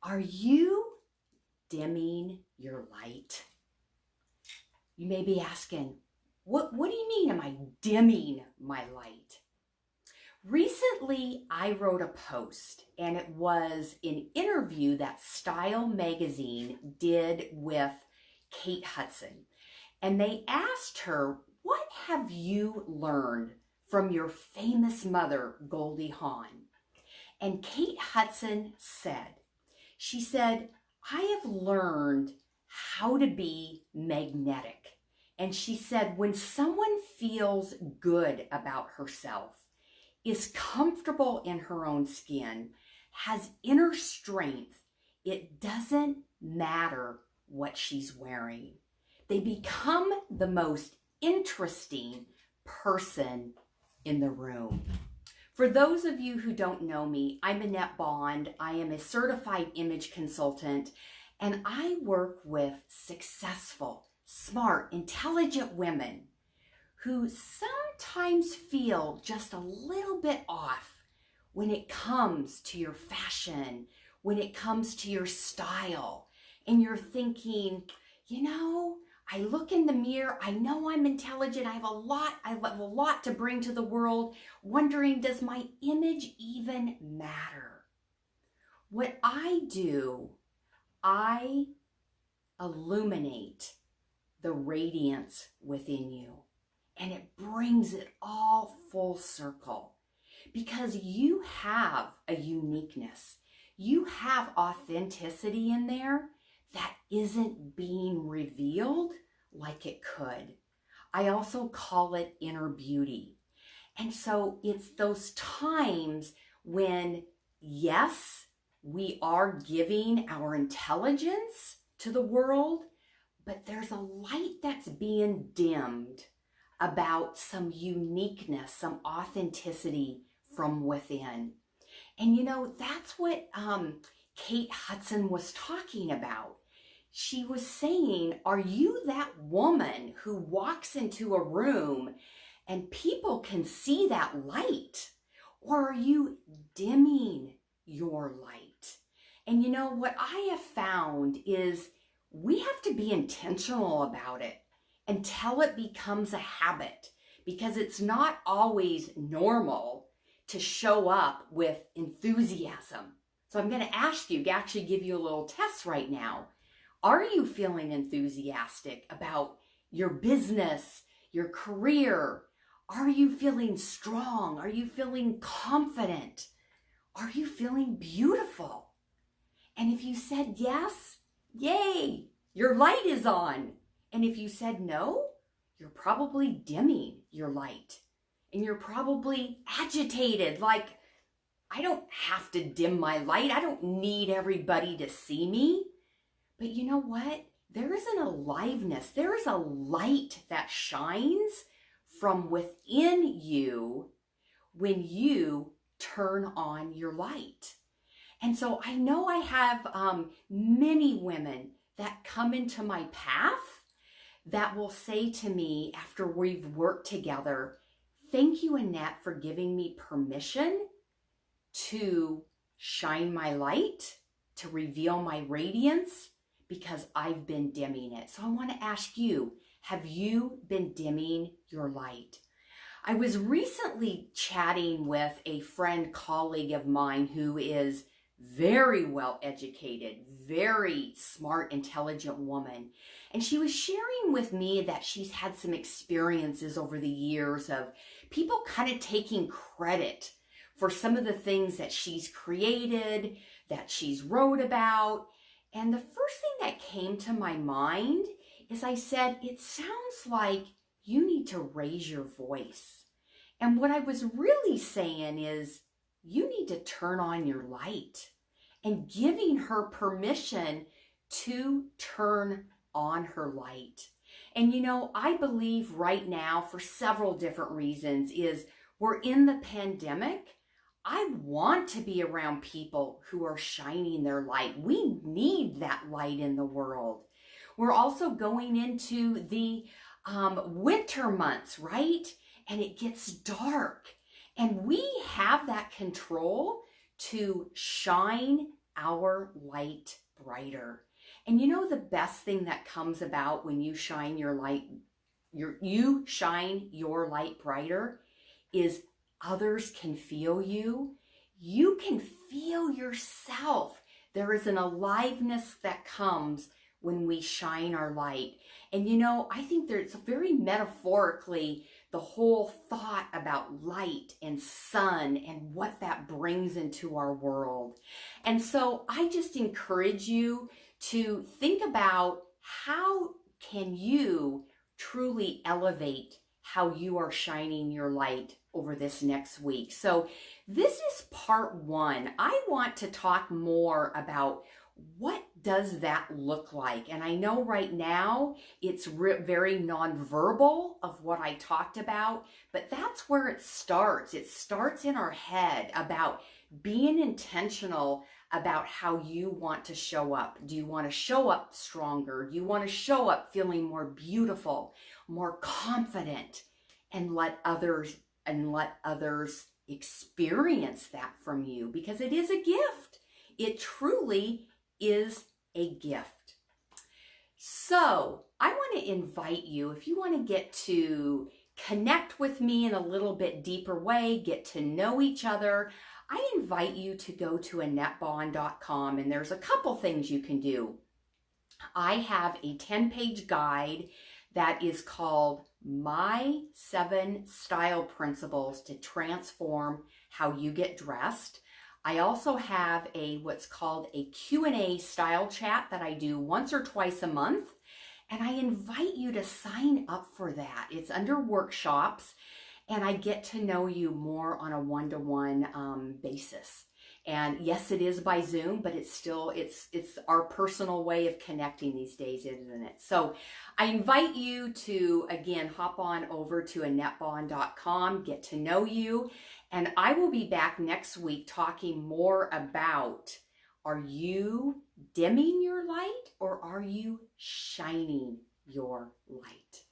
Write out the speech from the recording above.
Are you dimming your light? You may be asking, what do you mean am I dimming my light? Recently, I wrote a post, and it was an interview that Style magazine did with Kate Hudson. And they asked her, what have you learned from your famous mother, Goldie Hawn? And Kate Hudson said, she said, I have learned how to be magnetic. And she said, when someone feels good about herself, is comfortable in her own skin, has inner strength, it doesn't matter what she's wearing. They become the most interesting person in the room. For those of you who don't know me, I'm Annette Bond. I am a certified image consultant, and I work with successful, smart, intelligent women who sometimes feel just a little bit off when it comes to your fashion, when it comes to your style, and you're thinking, I look in the mirror, I know I'm intelligent, I have a lot to bring to the world, wondering, does my image even matter? What I do, I illuminate the radiance within you, and it brings it all full circle because you have a uniqueness. You have authenticity in there that isn't being revealed like it could. I also call it inner beauty. And so it's those times when, yes, we are giving our intelligence to the world, but there's a light that's being dimmed about some uniqueness, some authenticity from within. And that's what Kate Hudson was talking about. She was saying, are you that woman who walks into a room and people can see that light? Or are you dimming your light? And what I have found is we have to be intentional about it until it becomes a habit, because it's not always normal to show up with enthusiasm. So I'm going to ask you, actually give you a little test right now. Are you feeling enthusiastic about your business, your career? Are you feeling strong? Are you feeling confident? Are you feeling beautiful? And if you said yes, yay, your light is on. And if you said no, you're probably dimming your light. And you're probably agitated, like, I don't have to dim my light. I don't need everybody to see me. But you know what? There is an aliveness. There is a light that shines from within you when you turn on your light. And so I know I have many women that come into my path that will say to me after we've worked together, thank you, Annette, for giving me permission to shine my light, to reveal my radiance, because I've been dimming it. So I want to ask you, have you been dimming your light? I was recently chatting with a friend, colleague of mine who is very well educated, very smart, intelligent woman. And she was sharing with me that she's had some experiences over the years of people kind of taking credit for some of the things that she's created, that she's wrote about. And the first thing that came to my mind is I said, it sounds like you need to raise your voice. And what I was really saying is you need to turn on your light, and giving her permission to turn on her light. And I believe right now, for several different reasons, is we're in the pandemic. I want to be around people who are shining their light. We need that light in the world. We're also going into the winter months, right? And it gets dark. And we have that control to shine our light brighter. And you know the best thing that comes about when you shine your light, you shine your light brighter, is others can feel you. You can feel yourself. There is an aliveness that comes when we shine our light. And you know, I think there's very metaphorically the whole thought about light and sun and what that brings into our world. And so I just encourage you to think about how can you truly elevate how you are shining your light over this next week. So this is part one. I want to talk more about what does that look like? And I know right now it's very nonverbal of what I talked about, but that's where it starts. It starts in our head about being intentional about how you want to show up. Do you want to show up stronger? Do you want to show up feeling more beautiful, more confident, and let others experience that from you? Because it is a gift. It truly is a gift. So I want to invite you, if you want to get to connect with me in a little bit deeper way, get to know each other, I invite you to go to AnnetteBond.com, and there's a couple things you can do. I have a 10-page guide that is called My 7 Style Principles to Transform How You Get Dressed. I also have what's called a Q&A style chat that I do once or twice a month, and I invite you to sign up for that. It's under workshops, and I get to know you more on a one-to-one basis. And yes, it is by Zoom, but it's our personal way of connecting these days, isn't it? So I invite you to, again, hop on over to AnnetteBond.com, get to know you, and I will be back next week talking more about, are you dimming your light or are you shining your light?